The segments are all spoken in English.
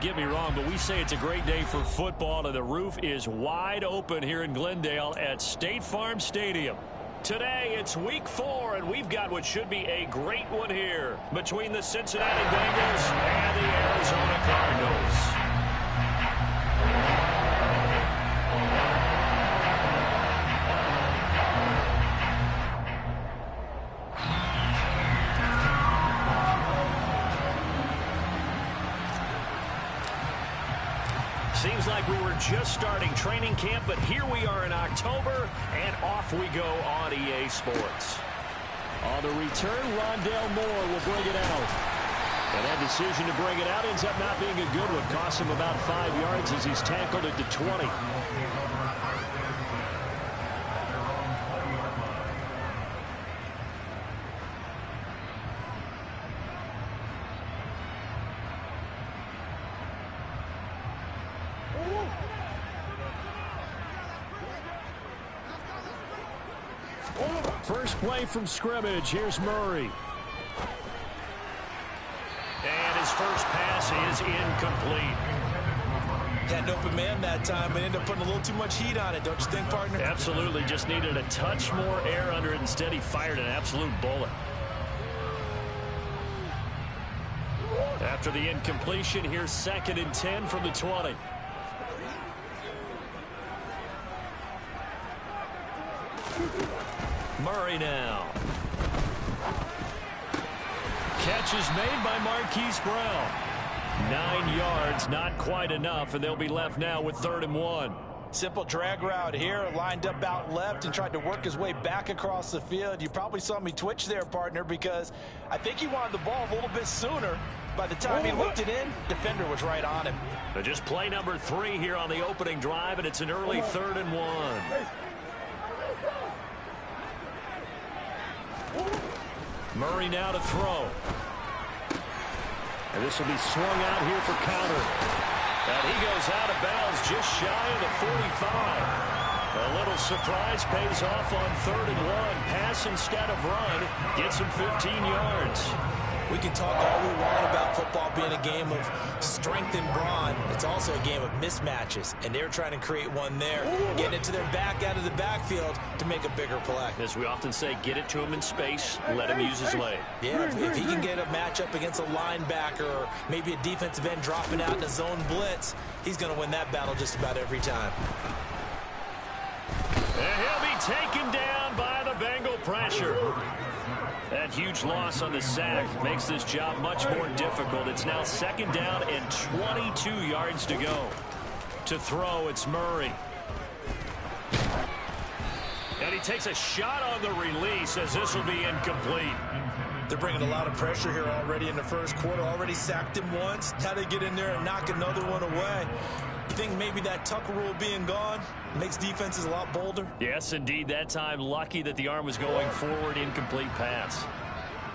get me wrong, but we say it's a great day for football, and the roof is wide open here in Glendale at State Farm Stadium. Today, it's Week 4, and we've got what should be a great one here between the Cincinnati Bengals and the Arizona Cardinals. Seems like we were just starting training camp, but here we are in October, and off we go on EA Sports. On the return, Rondale Moore will bring it out. And that decision to bring it out ends up not being a good one. Costs him about 5 yards as he's tackled at the 20. First play from scrimmage. Here's Murray. And his first pass is incomplete. Had an open man that time, but ended up putting a little too much heat on it, don't you think, partner? Absolutely. Just needed a touch more air under it. Instead, he fired an absolute bullet. After the incompletion, here's 2nd and 10 from the 20. Murray now. Catch is made by Marquise Brown. 9 yards, not quite enough, and they'll be left now with 3rd and 1. Simple drag route here, lined up out left and tried to work his way back across the field. You probably saw me twitch there, partner, because I think he wanted the ball a little bit sooner. By the time he looked it in, defender was right on him. So just play number 3 here on the opening drive, and it's an early 3rd and 1. Murray now to throw. And this will be swung out here for counter. And he goes out of bounds just shy of the 45. A little surprise pays off on 3rd and 1. Pass instead of run. Gets him 15 yards. We can talk all we want about football being a game of strength and brawn. It's also a game of mismatches, and they're trying to create one there, getting it to their back out of the backfield to make a bigger play. As we often say, get it to him in space, let him use his leg. Yeah, if he can get a matchup against a linebacker or maybe a defensive end dropping out in a zone blitz, he's going to win that battle just about every time. And he'll be taken down by the Bengal pressure. That huge loss on the sack makes this job much more difficult. It's now 2nd down and 22 yards to go. To throw, it's Murray. And he takes a shot on the release as this will be incomplete. They're bringing a lot of pressure here already in the first quarter. Already sacked him once. How to get in there and knock another one away. You think maybe that Tucker rule being gone makes defenses a lot bolder? Yes, indeed. That time, lucky that the arm was going forward. Incomplete pass.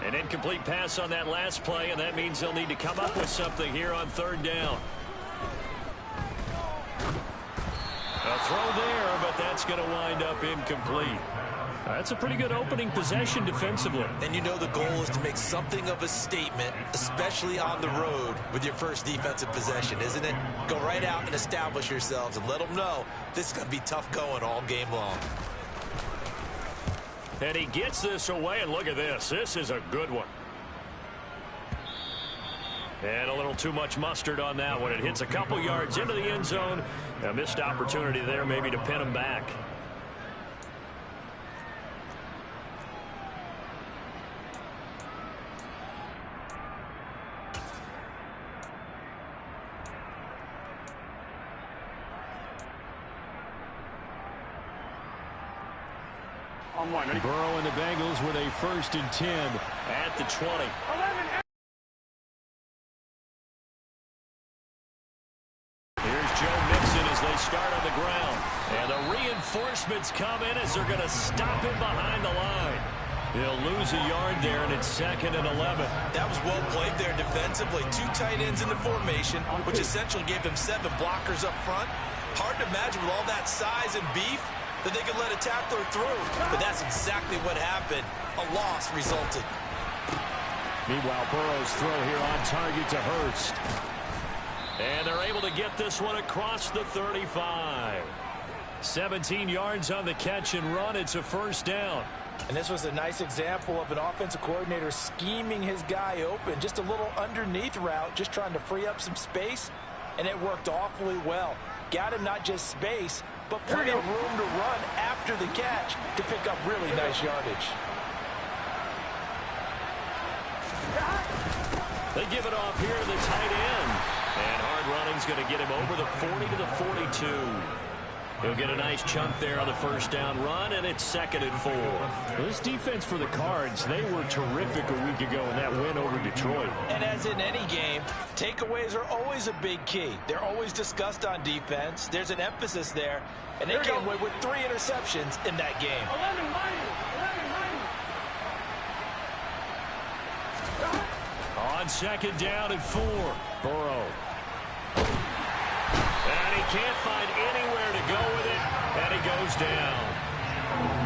An incomplete pass on that last play, and that means they'll need to come up with something here on 3rd down. A throw there, but that's going to wind up incomplete. That's a pretty good opening possession defensively. And you know the goal is to make something of a statement, especially on the road with your first defensive possession, isn't it? Go right out and establish yourselves and let them know this is going to be tough going all game long. And he gets this away, and look at this. This is a good one. And a little too much mustard on that one. It hits a couple yards into the end zone. A missed opportunity there maybe to pin him back. Burrow and the Bengals with a 1st and 10 at the 20. Here's Joe Mixon as they start on the ground. And the reinforcements come in as they're going to stop him behind the line. He'll lose a yard there, and it's 2nd and 11. That was well played there defensively. 2 tight ends in the formation, which essentially gave them 7 blockers up front. Hard to imagine with all that size and beef that they could let a tackler through. But that's exactly what happened. A loss resulted. Meanwhile, Burrow's throw here on target to Hurst. And they're able to get this one across the 35. 17 yards on the catch and run. It's a first down. And this was a nice example of an offensive coordinator scheming his guy open. Just a little underneath route, just trying to free up some space, and it worked awfully well. Got him not just space, but plenty of room to run after the catch to pick up really nice yardage. They give it off here to the tight end. And hard running's going to get him over the 40 to the 42. He'll get a nice chunk there on the first down run, and it's 2nd and 4. Well, this defense for the Cards, they were terrific a week ago in that win over Detroit. And as in any game, takeaways are always a big key. They're always discussed on defense. There's an emphasis there, and they came away with 3 interceptions in that game. On 2nd down and 4, Burrow. And he can't find anywhere to go with it, and he goes down.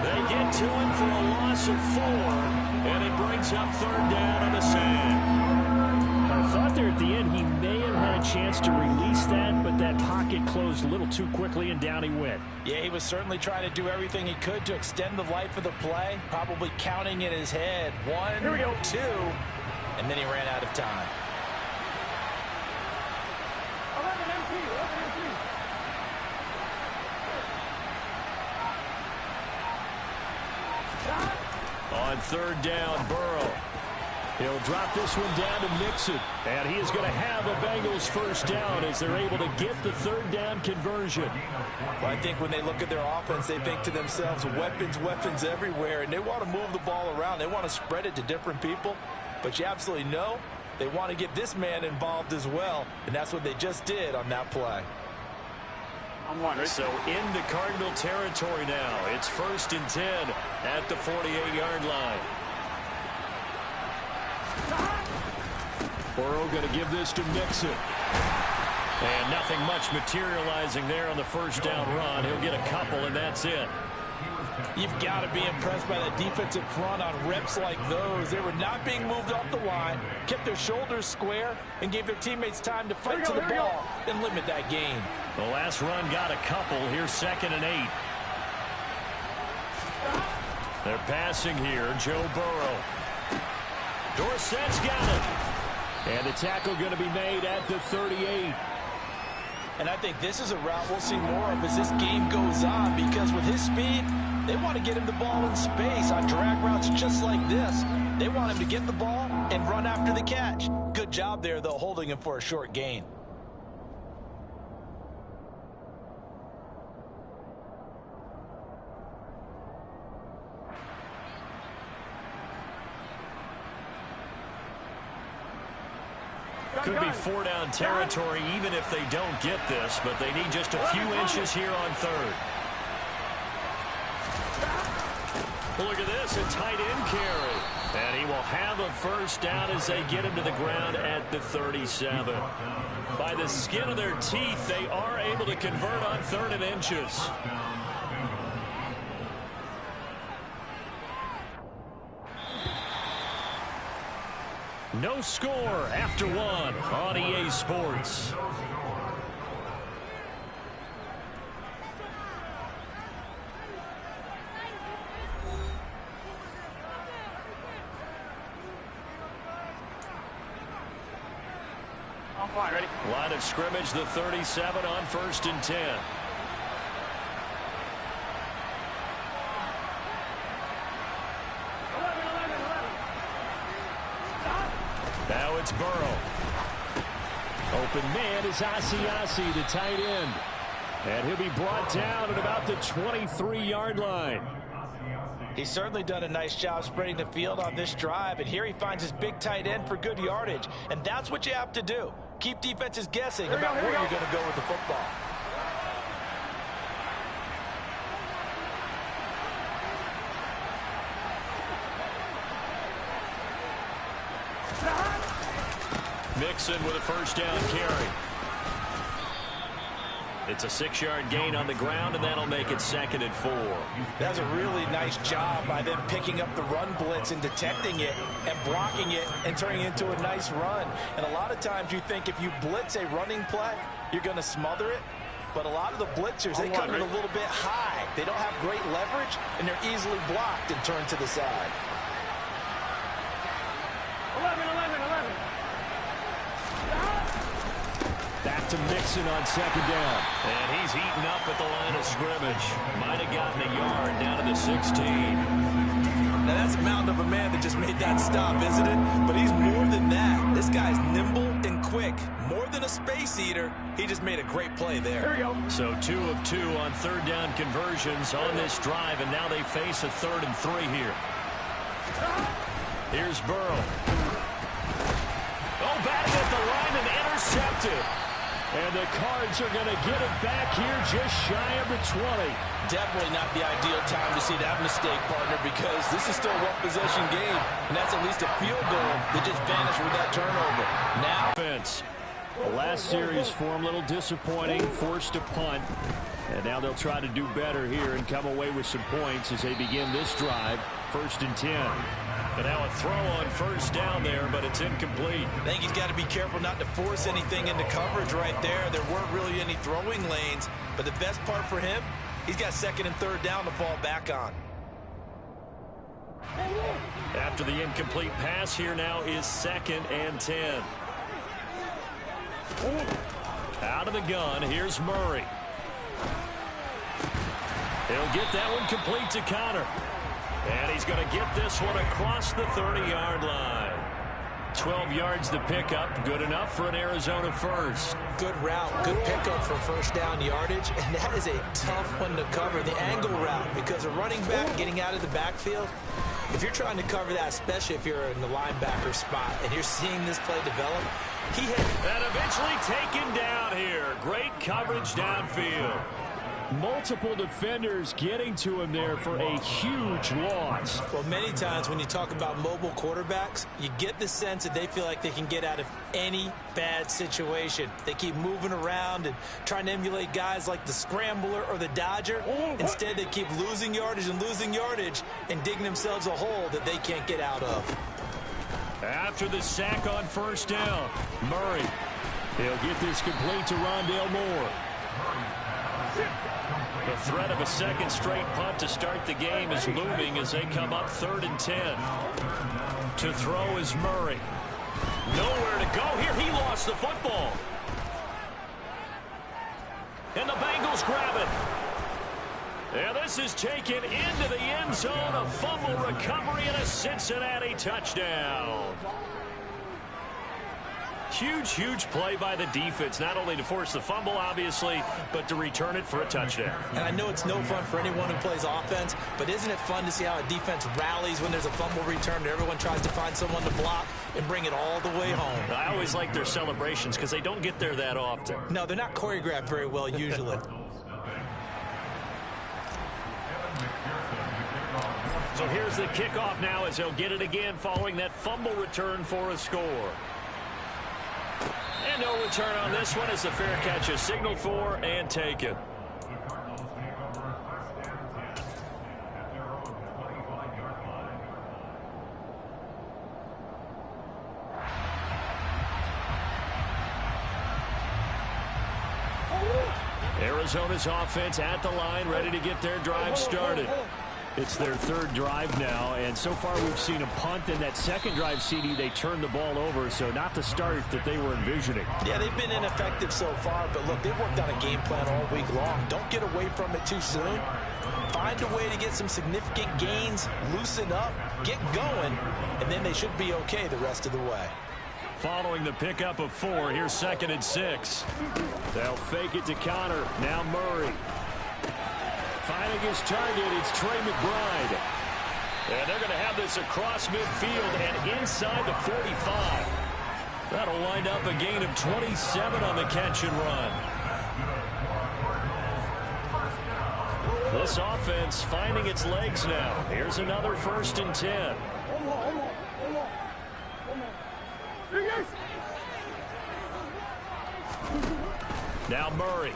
They get to him for a loss of 4, and it brings up 3rd down on the sand. I thought there at the end he may have had a chance to release that, but that pocket closed a little too quickly, and down he went. Yeah, he was certainly trying to do everything he could to extend the life of the play, probably counting in his head. 1, 2, and then he ran out of time. On 3rd down, Burrow. He'll drop this one down to Mixon. And he is going to have a Bengals first down as they're able to get the 3rd down conversion. Well, I think when they look at their offense, they think to themselves, weapons, weapons everywhere, and they want to move the ball around. They want to spread it to different people. But you absolutely know they want to get this man involved as well, and that's what they just did on that play. So into Cardinal territory now. It's 1st and 10 at the 48-yard line. Burrow going to give this to Mixon. And nothing much materializing there on the first down run. He'll get a couple, and that's it. You've got to be impressed by that defensive front on reps like those. They were not being moved off the line, kept their shoulders square, and gave their teammates time to fight to the ball and limit that gain. The last run got a couple. Here's 2nd and 8. They're passing here. Joe Burrow. Dorsett's got it. And the tackle going to be made at the 38. And I think this is a route we'll see more of as this game goes on, because with his speed, they want to get him the ball in space on drag routes just like this. They want him to get the ball and run after the catch. Good job there, though, holding him for a short gain. Could be 4 down territory even if they don't get this, but they need just a few inches here on 3rd. Look at this, a tight end carry. And he will have a first down as they get him to the ground at the 37. By the skin of their teeth, they are able to convert on 3rd and inches. No score after 1 on EA Sports. Ready? Line of scrimmage, the 37 on 1st and 10. Now it's Burrow. Open man is Asiasi, the tight end. And he'll be brought down at about the 23-yard line. He's certainly done a nice job spreading the field on this drive, and here he finds his big tight end for good yardage. And that's what you have to do. Keep defenses guessing about where you're going to go with the football. Mixon with a first down carry. It's a 6-yard gain on the ground, and that'll make it 2nd and 4. That's a really nice job by them picking up the run blitz and detecting it and blocking it and turning it into a nice run. And a lot of times you think if you blitz a running play, you're going to smother it. But a lot of the blitzers, they come in a little bit high. They don't have great leverage, and they're easily blocked and turned to the side. 11. Back to Mixon on 2nd down. And he's eaten up at the line of scrimmage. Might have gotten a yard down to the 16. Now that's a mountain of a man that just made that stop, isn't it? But he's more than that. This guy's nimble and quick. More than a space eater. He just made a great play there. Here we go. So 2 of 2 on 3rd down conversions on this drive, and now they face a 3rd and 3 here. Here's Burrow. Oh, batted at the line and intercepted. And the Cards are going to get it back here just shy of the 20. Definitely not the ideal time to see that mistake, partner, because this is still a one-possession game, and that's at least a field goal that just vanished with that turnover. Now, Offense. The last series for him, a little disappointing, forced a punt. And now they'll try to do better here and come away with some points as they begin this drive. 1st and 10. And now a throw on 1st down there, but it's incomplete. I think he's got to be careful not to force anything into coverage right there. There weren't really any throwing lanes, but the best part for him, he's got 2nd and 3rd down to fall back on. After the incomplete pass, here now is 2nd and 10. Out of the gun, here's Murray. He'll get that one complete to Connor. And he's going to get this one across the 30-yard line. 12 yards to pick up. Good enough for an Arizona first. Good route, good pickup for 1st down yardage, and that is a tough one to cover, the angle route, because a running back getting out of the backfield, if you're trying to cover that, especially if you're in the linebacker spot and you're seeing this play develop, he had... And eventually taken down here. Great coverage downfield. Multiple defenders getting to him there for a huge loss. Well, many times when you talk about mobile quarterbacks, you get the sense that they feel like they can get out of any bad situation. They keep moving around and trying to emulate guys like the Scrambler or the Dodger. Instead, they keep losing yardage and digging themselves a hole that they can't get out of. After the sack on 1st down, Murray. He'll get this complete to Rondale Moore. The threat of a 2nd straight punt to start the game is looming as they come up 3rd and 10. To throw is Murray. Nowhere to go here. He lost the football. And the Bengals grab it. And this is taken into the end zone. A fumble recovery and a Cincinnati touchdown. Huge play by the defense, not only to force the fumble, obviously, but to return it for a touchdown. And I know it's no fun for anyone who plays offense, but isn't it fun to see how a defense rallies when there's a fumble return and everyone tries to find someone to block and bring it all the way home? I always like their celebrations because they don't get there that often. No, they're not choreographed very well usually. So here's the kickoff now as they'll get it again following that fumble return for a score. And no return on this one as the fair catch is signaled for and taken. Arizona's offense at the line, ready to get their drive started. It's their 3rd drive now, and so far we've seen a punt. In that 2nd drive, CD, they turned the ball over, so not the start that they were envisioning. Yeah, they've been ineffective so far, but look, they've worked on a game plan all week long. Don't get away from it too soon. Find a way to get some significant gains, loosen up, get going, and then they should be okay the rest of the way. Following the pickup of 4, here's 2nd and 6. They'll fake it to Connor. Now Murray. Finding his target, it's Trey McBride. And they're going to have this across midfield and inside the 45. That'll wind up a gain of 27 on the catch and run. This offense finding its legs now. Here's another 1st and 10. Now Murray.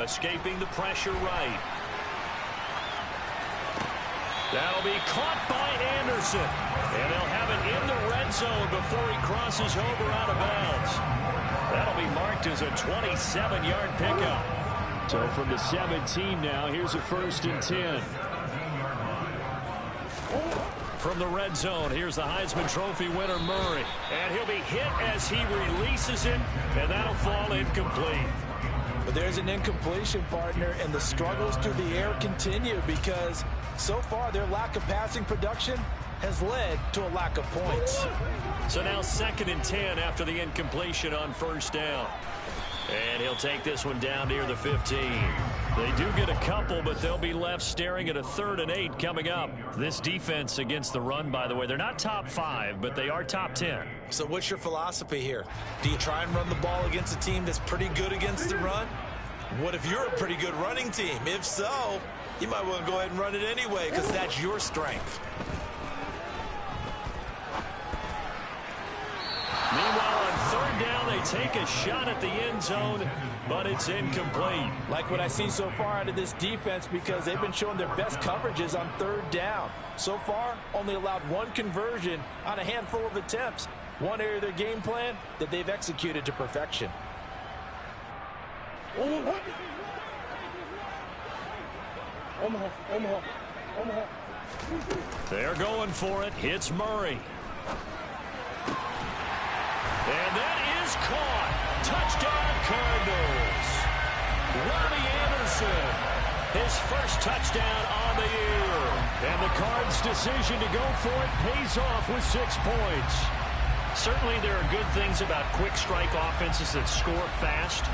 Escaping the pressure right. That'll be caught by Anderson. And they'll have it in the red zone before he crosses over out of bounds. That'll be marked as a 27-yard pickup. So from the 17 now, here's a 1st and 10. From the red zone, here's the Heisman Trophy winner, Murray. And he'll be hit as he releases it, and that'll fall incomplete. But there's an incompletion, partner, and the struggles through the air continue because so far their lack of passing production has led to a lack of points. So now 2nd and 10 after the incompletion on 1st down. And he'll take this one down near the 15. They do get a couple, but they'll be left staring at a 3rd and 8 coming up. This defense against the run, by the way, they're not top 5, but they are top 10. So what's your philosophy here? Do you try and run the ball against a team that's pretty good against the run? What if you're a pretty good running team? If so, you might want to go ahead and run it anyway because that's your strength. Meanwhile, on 3rd down, they take a shot at the end zone, but it's incomplete. Like what I see so far out of this defense because they've been showing their best coverages on 3rd down. So far, only allowed 1 conversion on a handful of attempts. One area of their game plan that they've executed to perfection. They're going for it. Hits Murray. And that is caught. Touchdown, Cardinals. Robbie Anderson, his first touchdown on the year. And the Cards' decision to go for it pays off with 6 points. Certainly there are good things about quick strike offenses that score fast,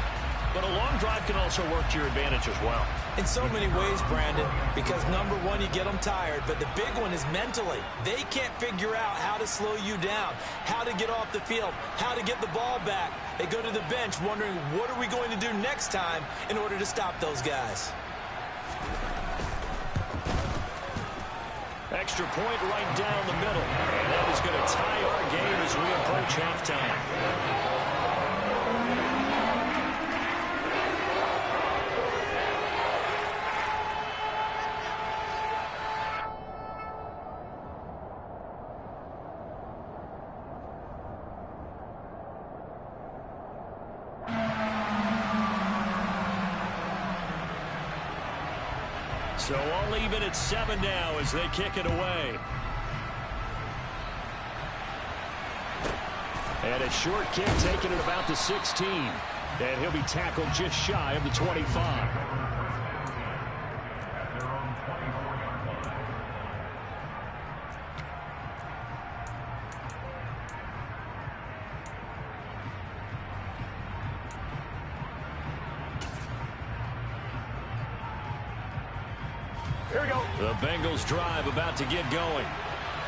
but a long drive can also work to your advantage as well. In so many ways, Brandon, because number one, you get them tired, but the big one is mentally. They can't figure out how to slow you down, how to get off the field, how to get the ball back. They go to the bench wondering, what are we going to do next time in order to stop those guys? Extra point right down the middle. And that is going to tie our game as we approach halftime. So all even at 7 now as they kick it away. And a short kick taken at about the 16. And he'll be tackled just shy of the 25. Here we go. The Bengals drive about to get going.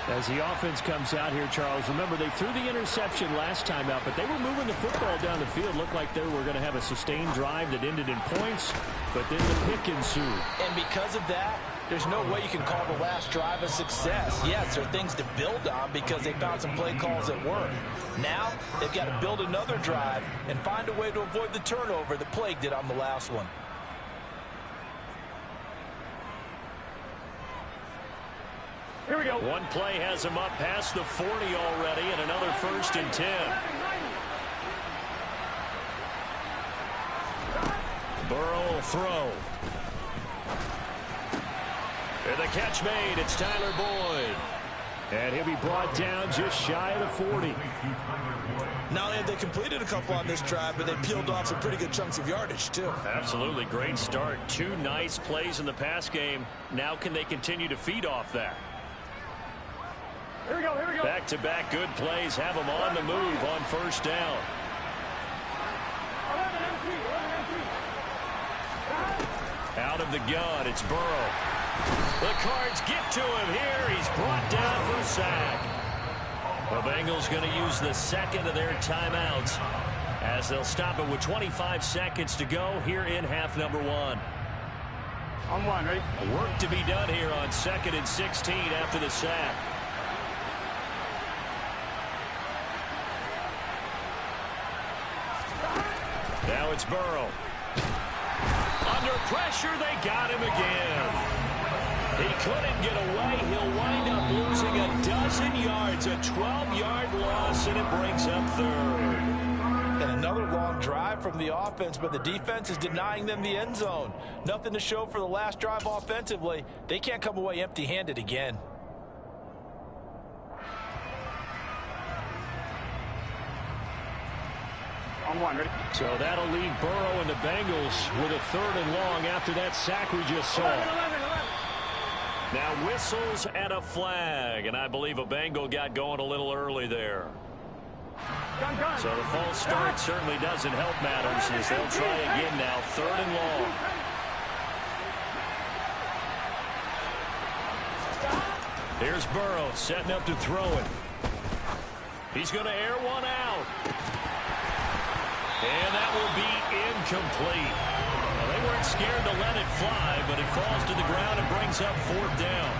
As the offense comes out here, Charles, remember they threw the interception last time out, but they were moving the football down the field. Looked like they were going to have a sustained drive that ended in points, but then the pick ensued. And because of that, there's no way you can call the last drive a success. Yes, there are things to build on because they found some play calls that work. Now, they've got to build another drive and find a way to avoid the turnover that plagued it on the last one. Here we go. One play has him up past the 40 already, and another 1st and 10. Burrow will throw. And the catch made. It's Tyler Boyd. And he'll be brought down just shy of the 40. Not only have they completed a couple on this drive, but they peeled off some pretty good chunks of yardage, too. Absolutely. Great start. 2 nice plays in the pass game. Now can they continue to feed off that? Here we go, here we go. Back-to-back good plays have them on the move on 1st down. Out of the gun, it's Burrow. The Cards get to him here. He's brought down for a sack. The Bengals going to use the second of their timeouts as they'll stop it with 25 seconds to go here in half number 1. On 1, ready? Work to be done here on 2nd and 16 after the sack. Now it's Burrow. Under pressure, they got him again. He couldn't get away. He'll wind up losing a dozen yards, a 12-yard loss, and it brings up third. And another long drive from the offense, but the defense is denying them the end zone. Nothing to show for the last drive offensively. They can't come away empty-handed again. So that'll leave Burrow and the Bengals with a 3rd and long after that sack we just saw. Now whistles and a flag, and I believe a Bengal got going a little early there. So the false start certainly doesn't help matters as they'll try again now, 3rd and long. Here's Burrow setting up to throw it. He's going to air one out. And that will be incomplete. Well, they weren't scared to let it fly, but it falls to the ground and brings up 4th down.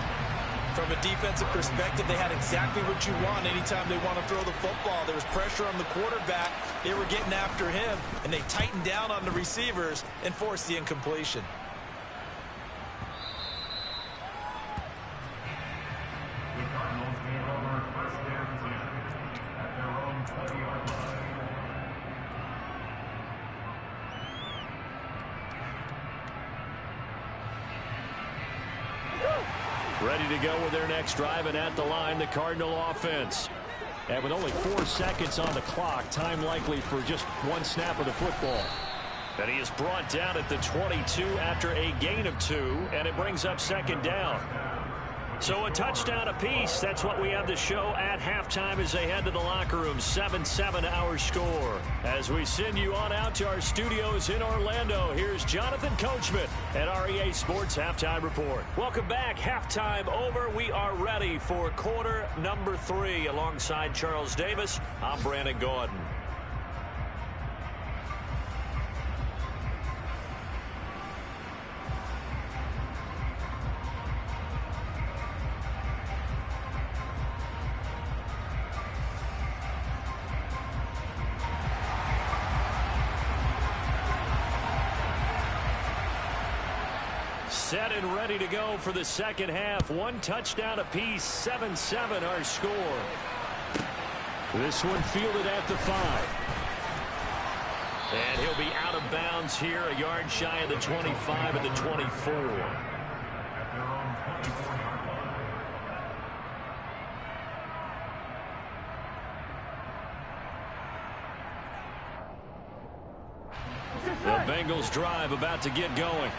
From a defensive perspective, they had exactly what you want anytime they want to throw the football. There was pressure on the quarterback. They were getting after him, and they tightened down on the receivers and forced the incompletion. Ready to go with their next drive, and at the line, the Cardinal offense. And with only 4 seconds on the clock, time likely for just 1 snap of the football. And he is brought down at the 22 after a gain of 2, and it brings up 2nd down. So a touchdown apiece. That's what we have to show at halftime as they head to the locker room. 7-7 our score. As we send you on out to our studios in Orlando, here's Jonathan Coachman at REA Sports Halftime Report. Welcome back. Halftime over. We are ready for quarter number 3. Alongside Charles Davis, I'm Brandon Gaudin. Set and ready to go for the second half. 1 touchdown apiece, 7-7 our score. This one fielded at the 5. And he'll be out of bounds here, a yard shy of the 25 and the 24. The Bengals drive about to get going.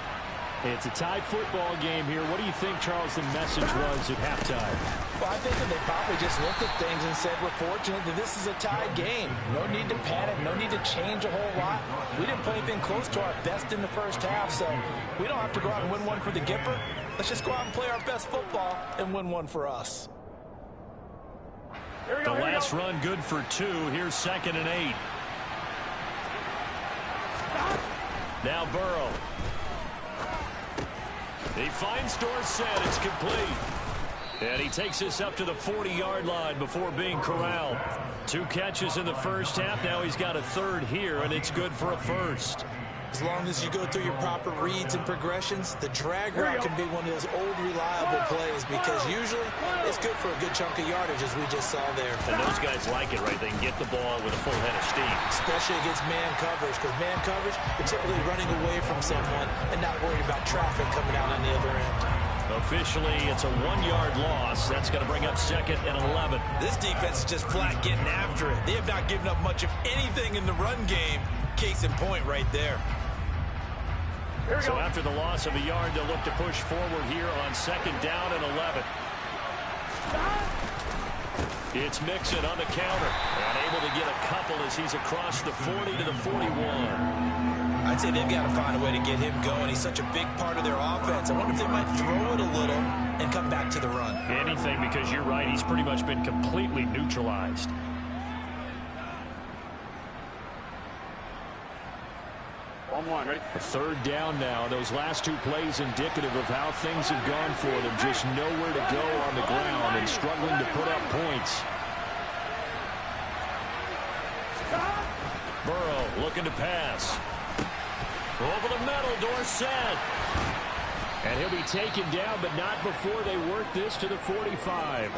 It's a tied football game here. What do you think, Charles, the message was at halftime? Well, I think that they probably just looked at things and said, we're fortunate that this is a tied game. No need to panic. No need to change a whole lot. We didn't play anything close to our best in the first half, so we don't have to go out and win one for the Gipper. Let's just go out and play our best football and win one for us. The last run good for 2. Here's 2nd and 8. Now Burrow. He finds Dorsett. It's complete. And he takes us up to the 40-yard line before being corralled. 2 catches in the first half. Now he's got a 3rd here, and it's good for a 1st. As long as you go through your proper reads and progressions, the drag route can be one of those old reliable plays because usually it's good for a good chunk of yardage, as we just saw there. And those guys like it, right? They can get the ball with a full head of steam. Especially against man coverage, because man coverage, you're typically running away from someone and not worried about traffic coming out on the other end. Officially, it's a 1-yard loss. That's going to bring up 2nd and 11. This defense is just flat getting after it. They have not given up much of anything in the run game. Case in point right there. So after the loss of a yard, they'll look to push forward here on 2nd down and 11. It's Mixon on the counter. And able to get a couple as he's across the 40 to the 41. I'd say they've got to find a way to get him going. He's such a big part of their offense. I wonder if they might throw it a little and come back to the run. Anything, because you're right. He's pretty much been completely neutralized. Ready? A 3rd down now. Those last 2 plays indicative of how things have gone for them. Just nowhere to go on the ground and struggling to put up points. Burrow looking to pass. Over the middle, Dorsett. And he'll be taken down, but not before they work this to the 45.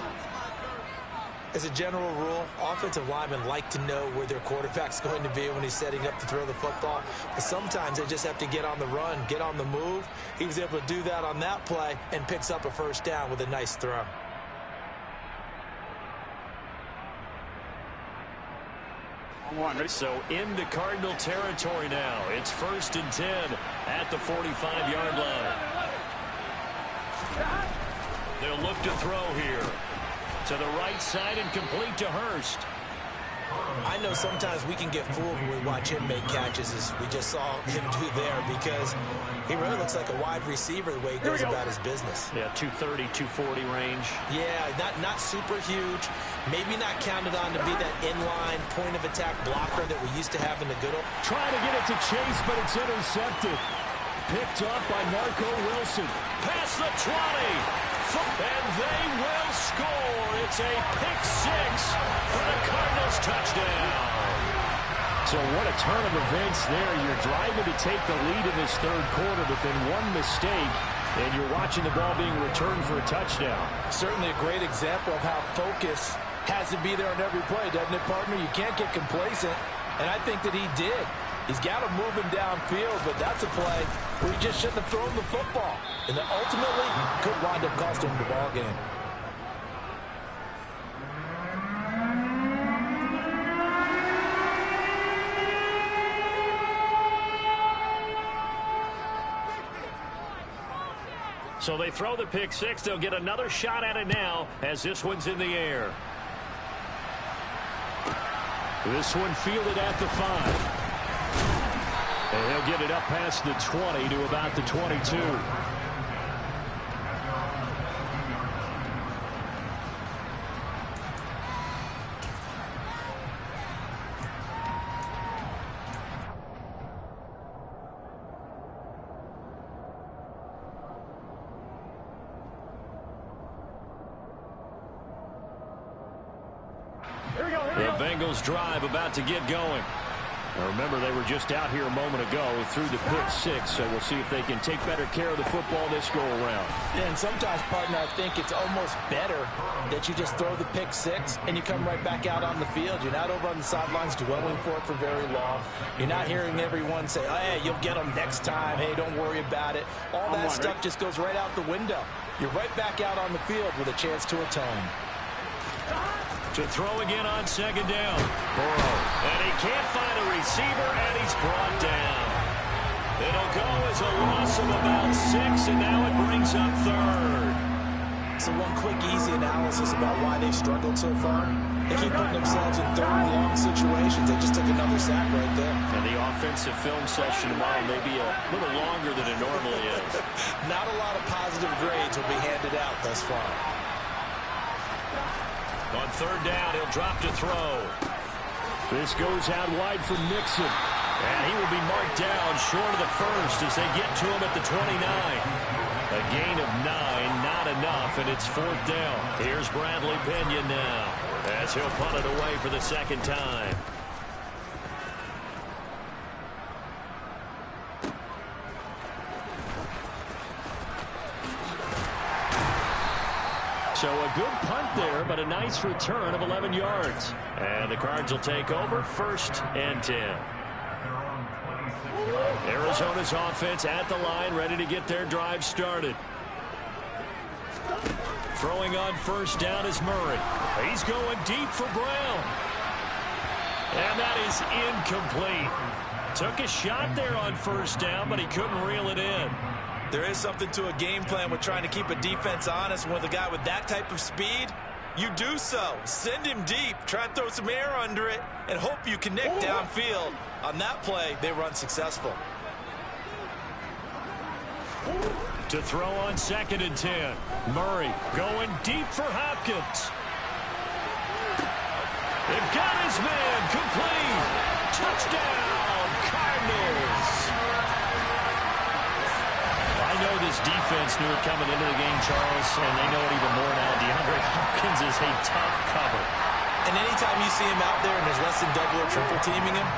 As a general rule, offensive linemen like to know where their quarterback's going to be when he's setting up to throw the football. But sometimes they just have to get on the run, get on the move. He was able to do that on that play and picks up a first down with a nice throw. So into Cardinal territory now. It's 1st and 10 at the 45-yard line. They'll look to throw here. To the right side and complete to Hurst. I know sometimes we can get fooled when we watch him make catches, as we just saw him do there, because he really looks like a wide receiver the way he goes about his business. Yeah, 230, 240 range. Yeah, not super huge. Maybe not counted on to be that inline point-of-attack blocker that we used to have in the good old. Trying to get it to Chase, but it's intercepted. Picked up by Marco Wilson. Past the 20. And they will score. It's a pick six for the Cardinals touchdown. So what a turn of events there. You're driving to take the lead in this third quarter, but then one mistake, and you're watching the ball being returned for a touchdown. Certainly a great example of how focus has to be there on every play, doesn't it, partner? You can't get complacent, and I think that he did. He's got him moving downfield, but that's a play where he just shouldn't have thrown the football. And then ultimately could wind up costing him the ball game. So they throw the pick six. They'll get another shot at it now as this one's in the air. This one fielded at the 5. And he'll get it up past the 20 to about the 22. The Bengals drive about to get going. Now remember, they were just out here a moment ago through the pick six, so we'll see if they can take better care of the football this go-around. Yeah, and sometimes, partner, I think it's almost better that you just throw the pick six and you come right back out on the field. You're not over on the sidelines dwelling for it for very long. You're not hearing everyone say, oh, hey, you'll get them next time. Hey, don't worry about it. All that stuff just goes right out the window. You're right back out on the field with a chance to atone. To throw again on second down. Burrow. And he can't find a receiver, and he's brought down. It'll go as a loss of about 6, and now it brings up third. So one quick, easy analysis about why they've struggled so far. They keep putting themselves in third and long situations. They just took another sack right there. And the offensive film session tomorrow may be a little longer than it normally is. Not a lot of positive grades will be handed out thus far. On third down, he'll drop to throw. This goes out wide for Mixon. And he will be marked down short of the first as they get to him at the 29. A gain of 9, not enough, and it's fourth down. Here's Bradley Pinion now as he'll punt it away for the second time. So a good punt there, but a nice return of 11 yards. And the Cards will take over 1st and 10. Arizona's offense at the line, ready to get their drive started. Throwing on first down is Murray. He's going deep for Brown. And that is incomplete. Took a shot there on first down, but he couldn't reel it in. There is something to a game plan with trying to keep a defense honest. With a guy with that type of speed, you do so. Send him deep, try and throw some air under it, and hope you connect downfield. On that play, they were unsuccessful. To throw on 2nd and 10. Murray going deep for Hopkins. They've got his man complete. Touchdown, Cardinals. I know this defense knew it coming into the game, Charles, and they know it even more now. DeAndre Hopkins is a tough cover. And anytime you see him out there and there's less than double or triple teaming him,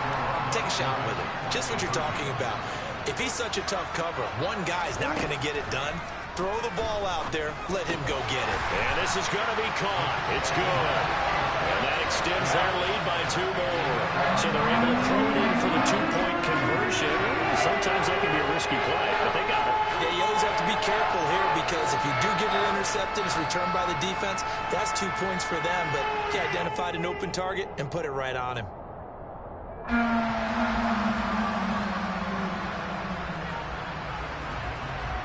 take a shot with him. Just what you're talking about. If he's such a tough cover, one guy's not going to get it done. Throw the ball out there. Let him go get it. And this is going to be caught. It's good. And that extends their lead by 2 more. So they're able to throw it in for the 2-point conversion. Sometimes that can be a risky play, but they got it. Yeah, you always have to be careful here because if you do get it intercepted, it's returned by the defense. That's 2 points for them, but he identified an open target and put it right on him.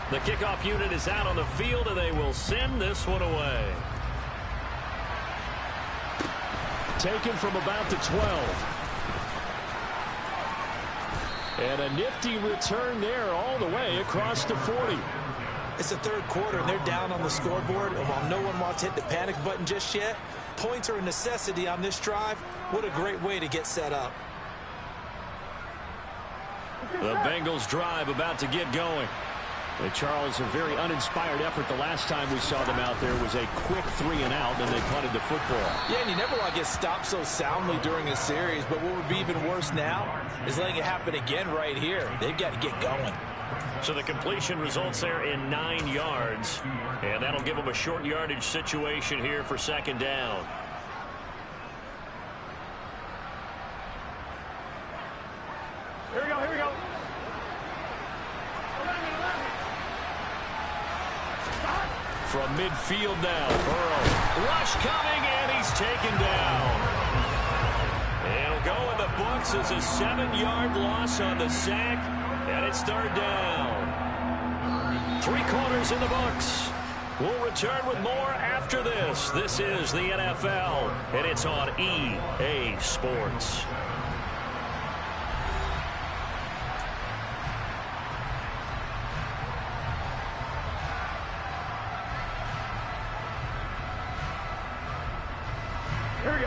The kickoff unit is out on the field, and they will send this one away. Taken from about the 12. And a nifty return there all the way across the 40. It's the third quarter, and they're down on the scoreboard. And while no one wants to hit the panic button just yet, points are a necessity on this drive. What a great way to get set up. The Bengals drive about to get going. Charles, a very uninspired effort the last time we saw them out there was a quick 3-and-out, and they punted the football. Yeah, and you never want to get stopped so soundly during a series, but what would be even worse now is letting it happen again right here. They've got to get going. So the completion results there in 9 yards, and that'll give them a short yardage situation here for 2nd down. Here we go, here we go. From midfield now, Burrow. Rush coming, and he's taken down. And it'll go in the books as a 7-yard loss on the sack, and it's 3rd down. 3 quarters in the books. We'll return with more after this. This is the NFL, and it's on EA Sports.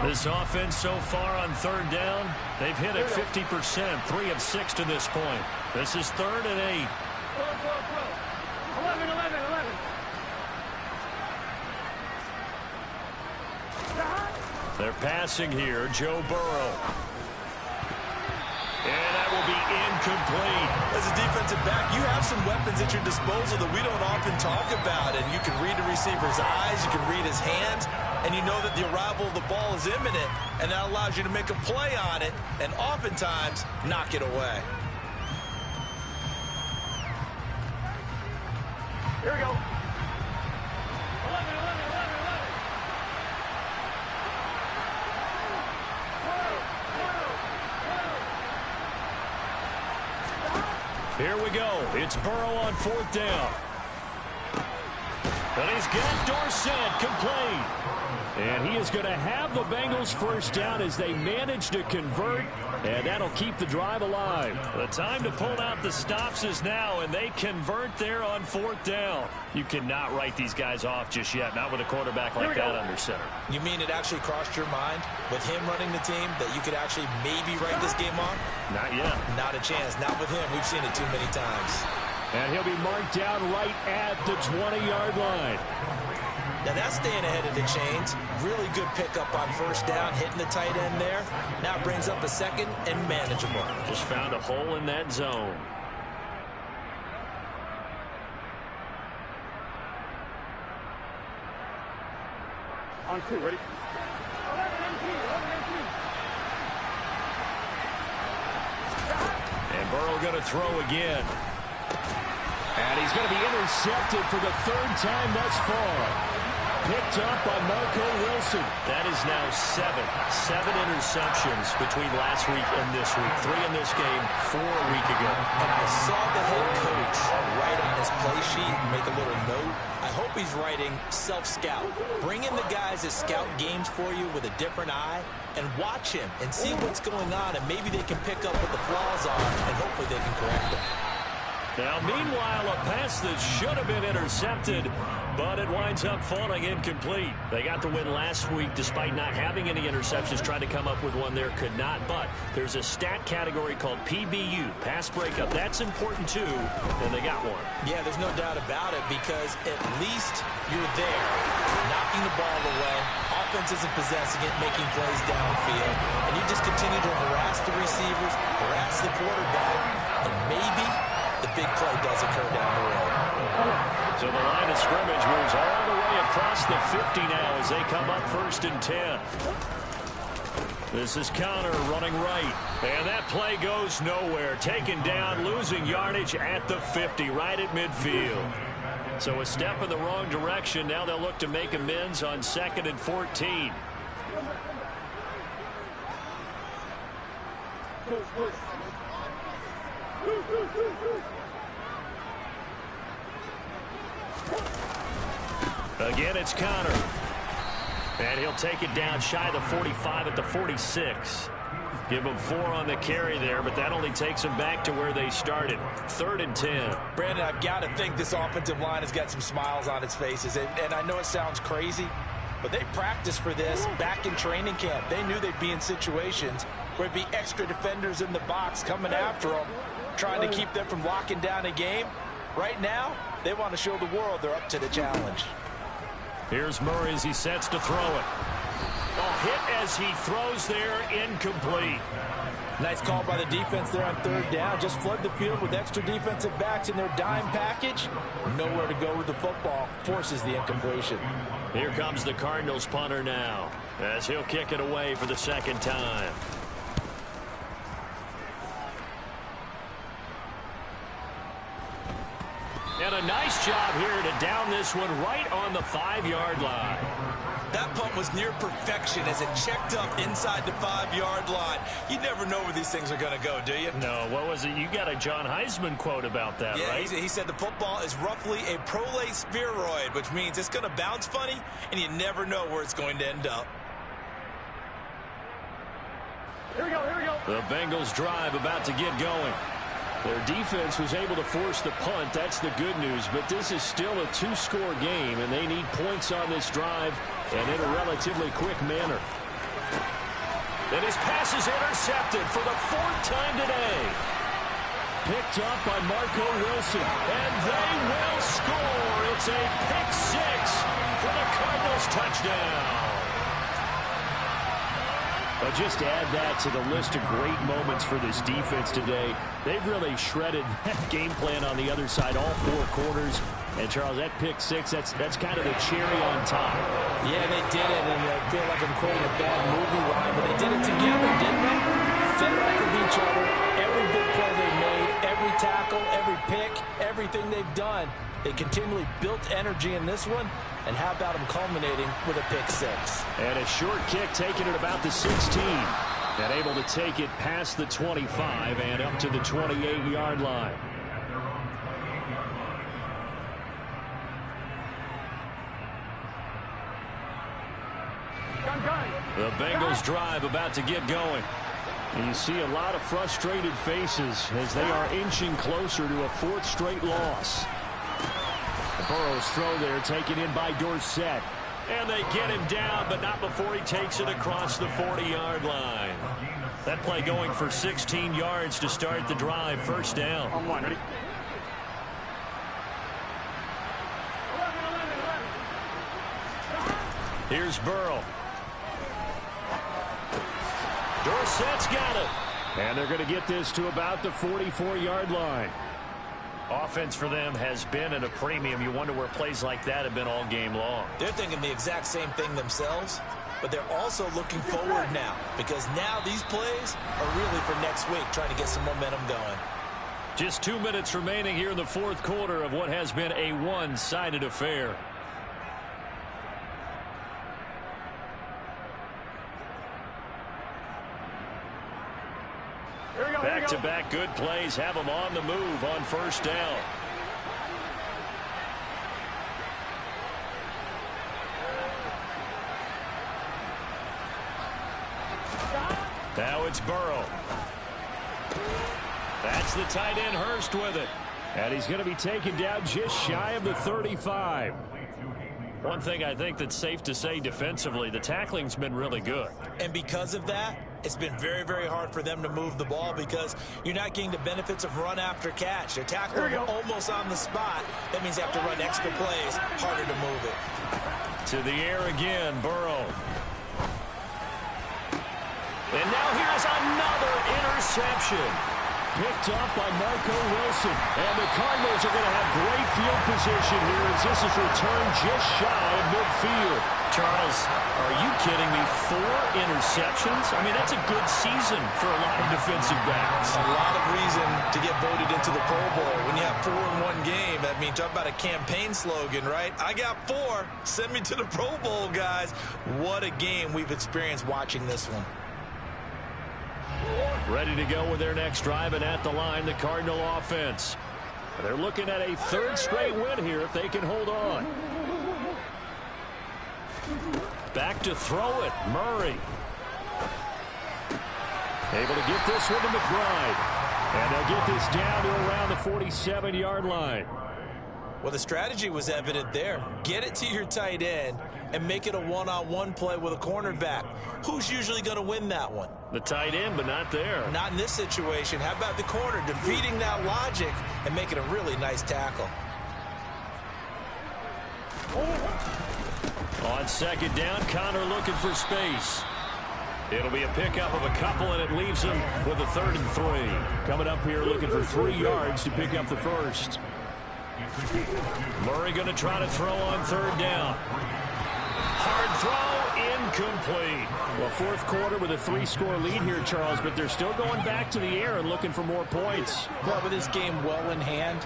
This offense so far on 3rd down, they've hit it 50%, 3 of 6 to this point. This is 3rd and 8. 11. They're passing here, Joe Burrow. And that will be incomplete. As a defensive back, you have some weapons at your disposal that we don't often talk about. And you can read the receiver's eyes, you can read his hands, and you know that the arrival of the ball is imminent, and that allows you to make a play on it and oftentimes knock it away. Here we go. 11. Here we go. It's Burrow on 4th down. And he's got Dorsett complete. And he is going to have the Bengals 1st down as they manage to convert, and that'll keep the drive alive. The time to pull out the stops is now, and they convert there on 4th down. You cannot write these guys off just yet, not with a quarterback like that under center. You mean it actually crossed your mind with him running the team that you could actually maybe write this game off? Not yet. Not a chance. Not with him. We've seen it too many times. And he'll be marked down right at the 20-yard line. Now that's staying ahead of the chains. Really good pickup on 1st down, hitting the tight end there. Now it brings up a 2nd and manageable. Just found a hole in that zone. On 2, ready? 11, 18. And Burrow going to throw again. And he's going to be intercepted for the 3rd time thus far. Picked up by Marco Wilson. That is now 7 interceptions between last week and this week. 3 in this game, 4 a week ago. And I saw the head coach write on his play sheet, make a little note. I hope he's writing self-scout. Bring in the guys that scout games for you with a different eye and watch him and see what's going on, and maybe they can pick up what the flaws are, and hopefully they can correct them. Now, meanwhile, a pass that should have been intercepted, but it winds up falling incomplete. They got the win last week despite not having any interceptions. Tried to come up with one there, could not. But there's a stat category called PBU, pass breakup. That's important, too, and they got one. Yeah, there's no doubt about it because at least you're there, knocking the ball away. Offense isn't possessing it, making plays downfield. And you just continue to harass the receivers, harass the quarterback, and maybe So the line of scrimmage moves all the way across the 50 now as they come up 1st and 10. This is Connor running right. And that play goes nowhere. Taken down, losing yardage at the 50, right at midfield. So a step in the wrong direction. Now they'll look to make amends on 2nd and 14. Again, it's Connor. And he'll take it down shy of the 45 at the 46. Give him 4 on the carry there, but that only takes them back to where they started. 3rd and 10. Brandon, I've got to think this offensive line has got some smiles on its faces. And I know it sounds crazy, but they practiced for this back in training camp. They knew they'd be in situations where there'd be extra defenders in the box coming after them, trying to keep them from locking down a game. Right now, they want to show the world they're up to the challenge. Here's Murray as he sets to throw it. Oh, hit as he throws there, incomplete. Nice call by the defense there on 3rd down. Just flood the field with extra defensive backs in their dime package. Nowhere to go with the football. Forces the incompletion. Here comes the Cardinals punter now as he'll kick it away for the 2nd time. And a nice job here to down this one right on the 5-yard line. That punt was near perfection as it checked up inside the 5-yard line. You never know where these things are going to go, do you? No, what was it? You got a John Heisman quote about that, yeah, right? He said the football is roughly a prolate spheroid, which means it's going to bounce funny, and you never know where it's going to end up. Here we go. The Bengals drive about to get going. Their defense was able to force the punt. That's the good news. But this is still a 2-score game, and they need points on this drive and in a relatively quick manner. And his pass is intercepted for the 4th time today. Picked up by Marco Wilson. And they will score. It's a pick 6 for the Cardinals touchdown. But just add that to the list of great moments for this defense today. They've really shredded that game plan on the other side all 4 quarters. And, Charles, that pick 6, that's kind of the cherry on top. Yeah, they did it, and I feel like I'm quoting a bad movie line, but they did it together, didn't they? Fed off of each other. Every big play they made, every tackle, every pick, everything they've done. They continually built energy in this one. And how about them culminating with a pick 6? And a short kick taken at about the 16. And able to take it past the 25 and up to the 28-yard line. The Bengals drive about to get going. And you see a lot of frustrated faces as they are inching closer to a 4th straight loss. Burrow's throw there taken in by Dorsett. And they get him down, but not before he takes it across the 40-yard line. That play going for 16 yards to start the drive. 1st down. On 1, ready? Here's Burrow. Dorsett's got it. And they're going to get this to about the 44-yard line. Offense for them has been at a premium. You wonder where plays like that have been all game long. They're thinking the exact same thing themselves, but they're also looking forward now because now these plays are really for next week, trying to get some momentum going. Just 2 minutes remaining here in the 4th quarter of what has been a one-sided affair. Back-to-back good plays have them on the move on 1st down. Now it's Burrow. That's the tight end Hurst with it. And he's going to be taken down just shy of the 35. One thing I think that's safe to say defensively, the tackling's been really good. And because of that, it's been very, very hard for them to move the ball because you're not getting the benefits of run after catch. They're tackling almost on the spot. That means they have to run extra plays, harder to move it. To the air again, Burrow. And now here's another interception. picked off by Marco Wilson. And the Cardinals are going to have great field position here as this is returned just shy of midfield. Charles, are you kidding me? 4 interceptions? I mean, that's a good season for a lot of defensive backs. A lot of reason to get voted into the Pro Bowl. When you have 4 in one game, I mean, talk about a campaign slogan, right? I got 4. Send me to the Pro Bowl, guys. What a game we've experienced watching this one. Ready to go with their next drive, and at the line, the Cardinal offense. They're looking at a 3rd straight win here if they can hold on. Back to throw it, Murray. Able to get this one to McBride. And they'll get this down to around the 47-yard line. Well, the strategy was evident there. Get it to your tight end and make it a one-on-one play with a cornerback. Who's usually going to win that one? The tight end, but not there. Not in this situation. How about the corner defeating that logic and making a really nice tackle? On 2nd down, Connor looking for space. It'll be a pickup of a couple, and it leaves him with a 3rd and 3. Coming up here looking for 3 yards to pick up the first. Murray going to try to throw on 3rd down. Hard throw, incomplete. Well, 4th quarter with a 3-score lead here, Charles, but they're still going back to the air and looking for more points. Well, with this game well in hand,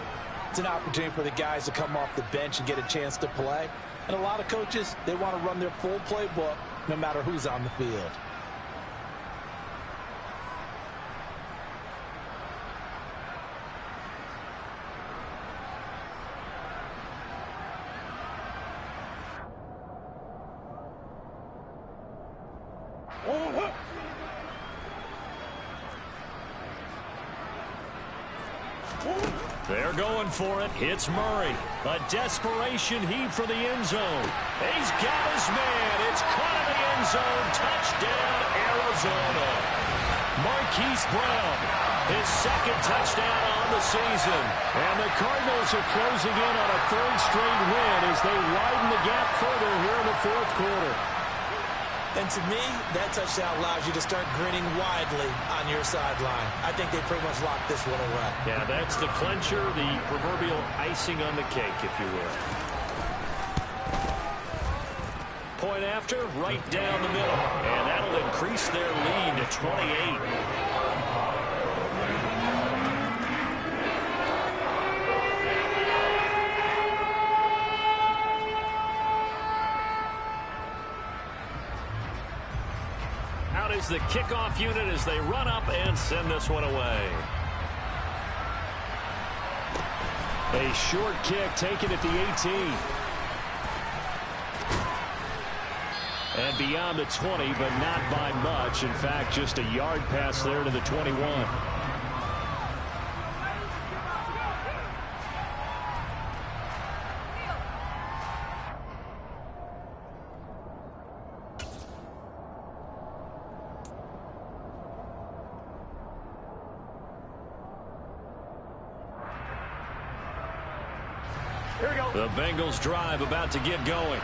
it's an opportunity for the guys to come off the bench and get a chance to play. And a lot of coaches, they want to run their full playbook no matter who's on the field. They're going for it. Hits Murray. A desperation heave for the end zone. He's got his man. It's caught in the end zone. Touchdown, Arizona. Marquise Brown, his 2nd touchdown on the season. And the Cardinals are closing in on a 3rd straight win as they widen the gap further here in the 4th quarter. And to me, that touchdown allows you to start grinning widely on your sideline. I think they pretty much locked this one away. Yeah, that's the clincher, the proverbial icing on the cake, if you will. Point after, right down the middle. And that'll increase their lead to 28. Is the kickoff unit as they run up and send this one away. A short kick taken at the 18. And beyond the 20, but not by much. In fact, just a yard pass there to the 21. The Bengals drive about to get going.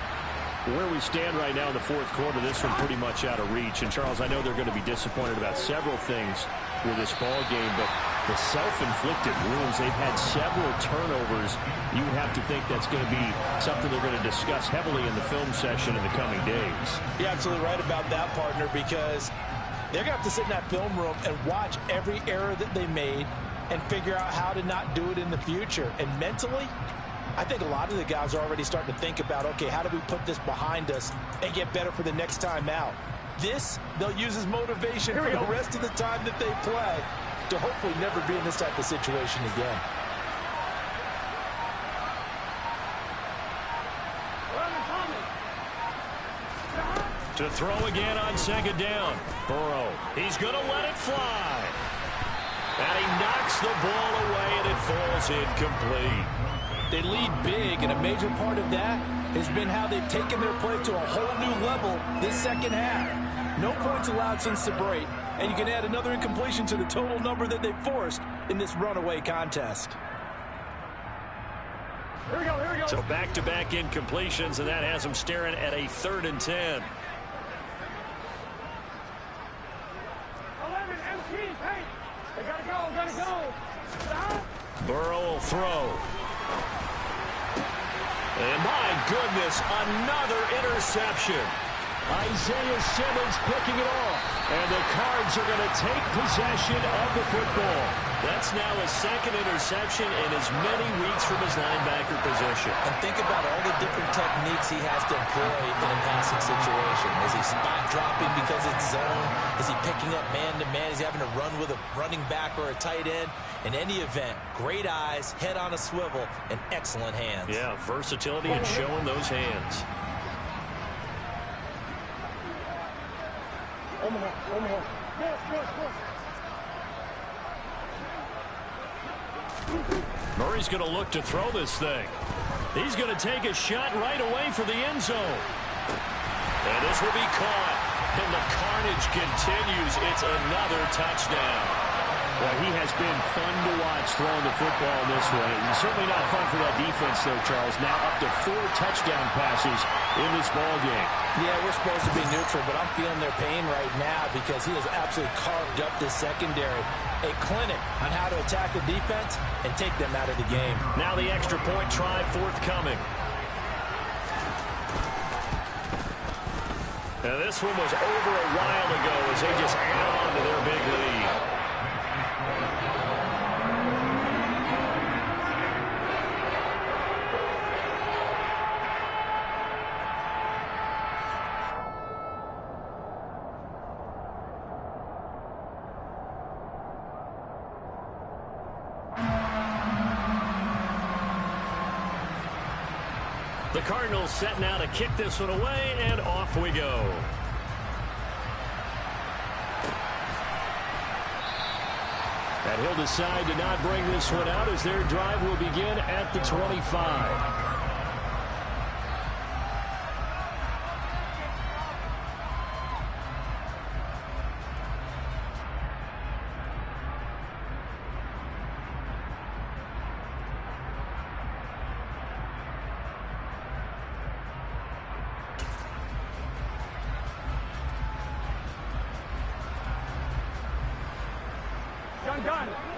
Where we stand right now in the 4th quarter, this one pretty much out of reach. And, Charles, I know they're going to be disappointed about several things with this ball game, but the self-inflicted wounds, they've had several turnovers. You would have to think that's going to be something they're going to discuss heavily in the film session in the coming days. You're absolutely right about that, partner, because they're going to have to sit in that film room and watch every error that they made and figure out how to not do it in the future. And mentally, I think a lot of the guys are already starting to think about, okay, how do we put this behind us and get better for the next time out? This, they'll use as motivation for the rest of the time that they play to hopefully never be in this type of situation again. To throw again on 2nd down. Burrow, he's going to let it fly. And he knocks the ball away, and it falls incomplete. They lead big, and a major part of that has been how they've taken their play to a whole new level this 2nd half. No points allowed since the break, and you can add another incompletion to the total number that they've forced in this runaway contest. Here we go. So back-to-back incompletions, and that has them staring at a 3rd and 10. 11 MT, hey, they gotta go. Burrow will throw. And my goodness, another interception. Isaiah Simmons picking it off. And the Cards are going to take possession of the football. That's now his second interception in as many weeks from his linebacker position. And think about all the different techniques he has to employ in a passing situation. Is he spot dropping because it's zone? Is he picking up man-to-man? Is he having to run with a running back or a tight end? In any event, great eyes, head on a swivel, and excellent hands. Yeah, versatility and showing those hands. Murray's going to look to throw this thing. He's going to take a shot right away for the end zone. And this will be caught. And the carnage continues. It's another touchdown. Well, he has been fun to watch throwing the football this way. It's certainly not fun for that defense, though, Charles. Now up to 4 touchdown passes in this ball game. Yeah, we're supposed to be neutral, but I'm feeling their pain right now because he has absolutely carved up this secondary. A clinic on how to attack the defense and take them out of the game. Now the extra point try forthcoming. Now this one was over a while ago as they just add on to their big lead. The Cardinals set now to kick this one away, and off we go. And he'll decide to not bring this one out as their drive will begin at the 25.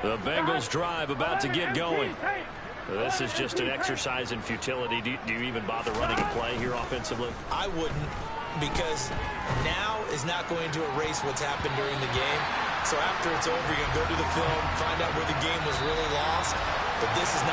The Bengals drive about to get going. This is just an exercise in futility. Do you even bother running a play here offensively? I wouldn't, because now is not going to erase what's happened during the game. So after it's over, you're going to go to the film, find out where the game was really lost. But this is not